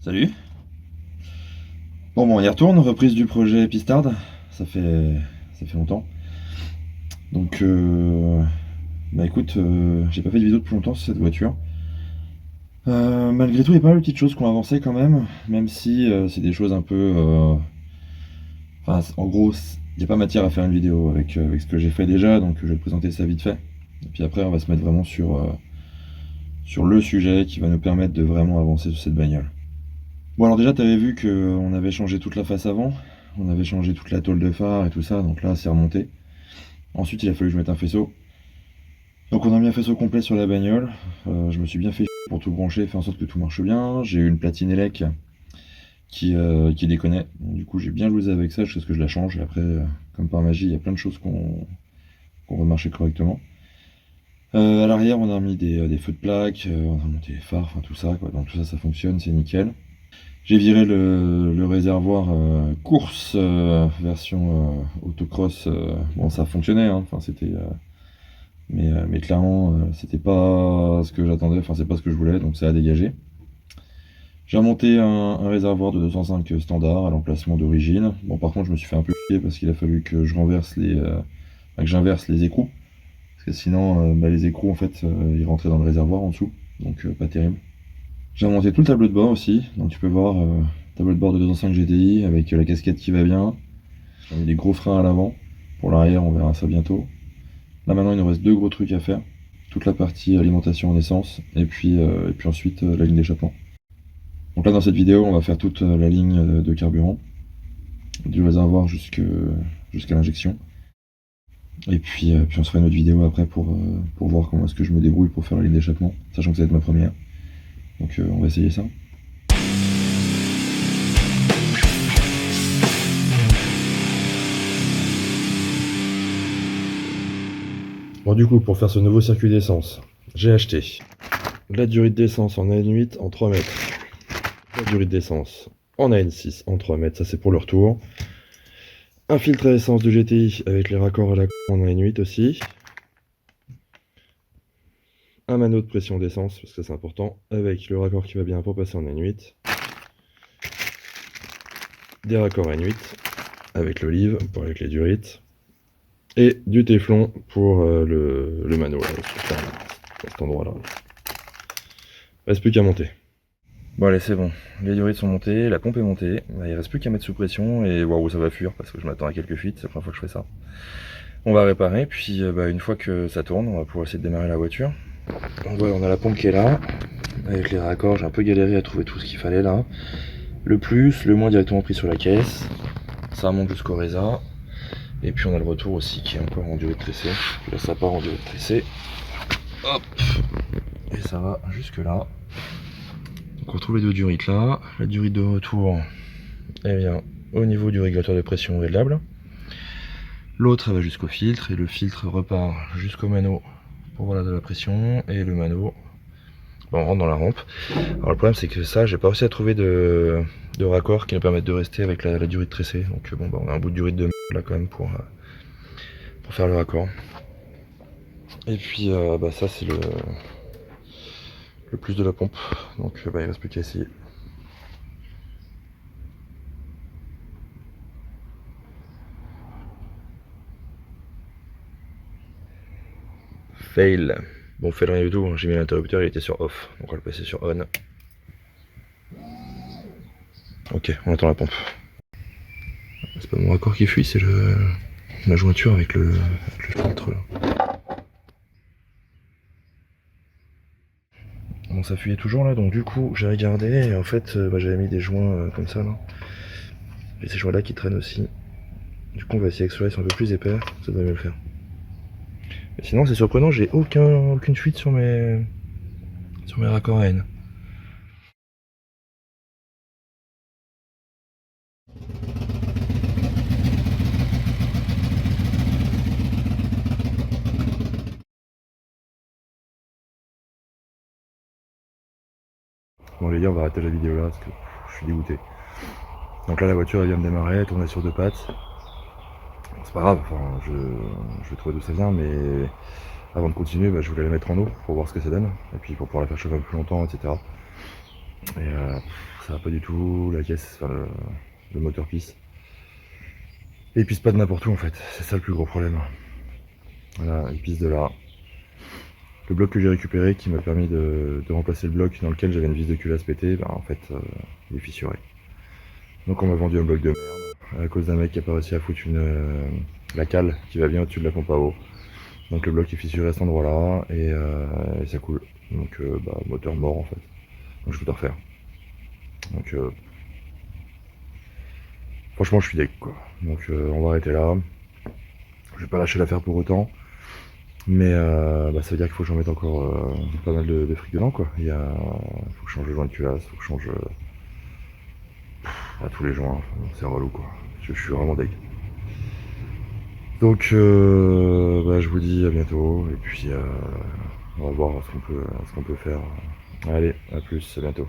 Salut. Bon, on y retourne, reprise du projet Pistard. Ça fait longtemps. Donc, bah écoute, j'ai pas fait de vidéo depuis longtemps sur cette voiture. Malgré tout, il y a pas mal de petites choses qui ont avancé quand même si c'est des choses un peu. Enfin, en gros, il n'y a pas matière à faire une vidéo avec ce que j'ai fait déjà, donc je vais te présenter ça vite fait. Et puis après, on va se mettre vraiment sur le sujet qui va nous permettre de vraiment avancer sur cette bagnole. Bon, alors déjà, tu avais vu qu'on avait changé toute la face avant, on avait changé toute la tôle de phare et tout ça, donc là, c'est remonté. Ensuite, il a fallu que je mette un faisceau. Donc on a mis un faisceau complet sur la bagnole. Je me suis bien fait pour tout brancher, faire en sorte que tout marche bien. J'ai eu une platine élec qui déconnait. Donc, du coup, j'ai bien lousé avec ça, jusqu'à ce que je la change. Et après, comme par magie, il y a plein de choses qu'on va marcher correctement. À l'arrière, on a mis des feux de plaque, on a monté les phares, enfin tout ça, quoi. Donc tout ça, ça fonctionne, c'est nickel. J'ai viré le réservoir course version autocross. Bon, ça fonctionnait, hein. Enfin, mais clairement, c'était pas ce que j'attendais, enfin, c'est pas ce que je voulais, donc ça a dégagé. J'ai remonté un réservoir de 205 standard à l'emplacement d'origine. Bon, par contre, je me suis fait un peu chier parce qu'il a fallu que j'inverse les écrous. Parce que sinon, les écrous, en fait, ils rentraient dans le réservoir en dessous, donc pas terrible. J'ai remonté tout le tableau de bord aussi, donc tu peux voir, tableau de bord de 205 GTI avec la casquette qui va bien. J'ai mis des gros freins à l'avant. Pour l'arrière, on verra ça bientôt. Là maintenant, il nous reste deux gros trucs à faire. Toute la partie alimentation en essence, et puis ensuite la ligne d'échappement. Donc là, dans cette vidéo, on va faire toute la ligne de carburant, du réservoir jusqu'à l'injection. Et puis on se fera une autre vidéo après pour voir comment est-ce que je me débrouille pour faire la ligne d'échappement, sachant que ça va être ma première. Donc on va essayer ça. Bon, du coup, pour faire ce nouveau circuit d'essence, j'ai acheté la durite d'essence en AN8 en 3 mètres, la durite d'essence en AN6 en 3 mètres, ça c'est pour le retour. Un filtre à essence de GTI avec les raccords à la en AN8 aussi. Un manot de pression d'essence, parce que c'est important, avec le raccord qui va bien pour passer en AN8. Des raccords AN8 avec l'olive pour avec les durites. Et du téflon pour le manot, là, à cet endroit-là. Reste plus qu'à monter. Bon allez, c'est bon, les durites sont montées, la pompe est montée, il reste plus qu'à mettre sous pression et waouh, ça va fuir parce que je m'attends à quelques fuites, c'est la première fois que je fais ça. On va réparer, puis une fois que ça tourne, on va pouvoir essayer de démarrer la voiture. Donc voilà, on a la pompe qui est là, avec les raccords, j'ai un peu galéré à trouver tout ce qu'il fallait là. Le plus, le moins directement pris sur la caisse, ça monte jusqu'au résa. Et puis on a le retour aussi qui est encore en durite tressée. Là ça part en durite tressée. Hop. Et ça va jusque là. Donc on retrouve les deux durites là. La durite de retour, eh bien, au niveau du régulateur de pression réglable. L'autre elle va jusqu'au filtre et le filtre repart jusqu'au manot pour voir la pression. Et le manot, on rentre dans la rampe. Alors le problème c'est que ça, j'ai pas réussi à trouver de raccord qui nous permettent de rester avec la durite tressée. Donc bon, on a un bout de durite de là quand même pour faire le raccord. Et puis ça c'est le plus de la pompe. Donc il reste plus qu'à essayer. Fail. Bon, fail rien du tout, j'ai mis l'interrupteur, il était sur off. Donc on va le passer sur on. Ok, on attend la pompe. C'est pas mon raccord qui fuit, c'est la jointure avec le filtre là. Bon, ça fuyait toujours là, donc du coup j'ai regardé et en fait j'avais mis des joints comme ça là. Et ces joints là qui traînent aussi. Du coup on va essayer avec ceux-là, ils sont un peu plus épais, ça devrait mieux le faire. Mais sinon c'est surprenant, j'ai aucune fuite sur mes raccords à N. Bon les gars, on va arrêter la vidéo là parce que je suis dégoûté. Donc là la voiture elle vient de démarrer, elle tourne sur deux pattes. Bon, c'est pas grave, enfin, je vais trouver d'où ça vient, mais avant de continuer, je voulais la mettre en eau pour voir ce que ça donne, et puis pour pouvoir la faire chauffer un peu plus longtemps, etc. Et ça va pas du tout, la caisse, enfin le moteur pisse. Et il pisse pas de n'importe où en fait, c'est ça le plus gros problème. Voilà, il pisse de là. Le bloc que j'ai récupéré qui m'a permis de remplacer le bloc dans lequel j'avais une vis de culasse pétée, bah en fait il est fissuré. Donc on m'a vendu un bloc de merde à cause d'un mec qui a pas réussi à foutre la cale qui va bien au-dessus de la pompe à eau. Donc le bloc est fissuré à cet endroit là et ça coule. Donc moteur mort en fait. Donc je peux tout refaire. Donc franchement je suis deg quoi. Donc on va arrêter là. Je vais pas lâcher l'affaire pour autant. Mais ça veut dire qu'il faut que j'en mette encore pas mal de fric dedans quoi. Faut que je change le joint de culasse, faut que je change à tous les joints, enfin, c'est relou quoi. Je suis vraiment deg. Donc je vous dis à bientôt et puis on va voir ce qu'on peut faire. Allez, à plus, à bientôt.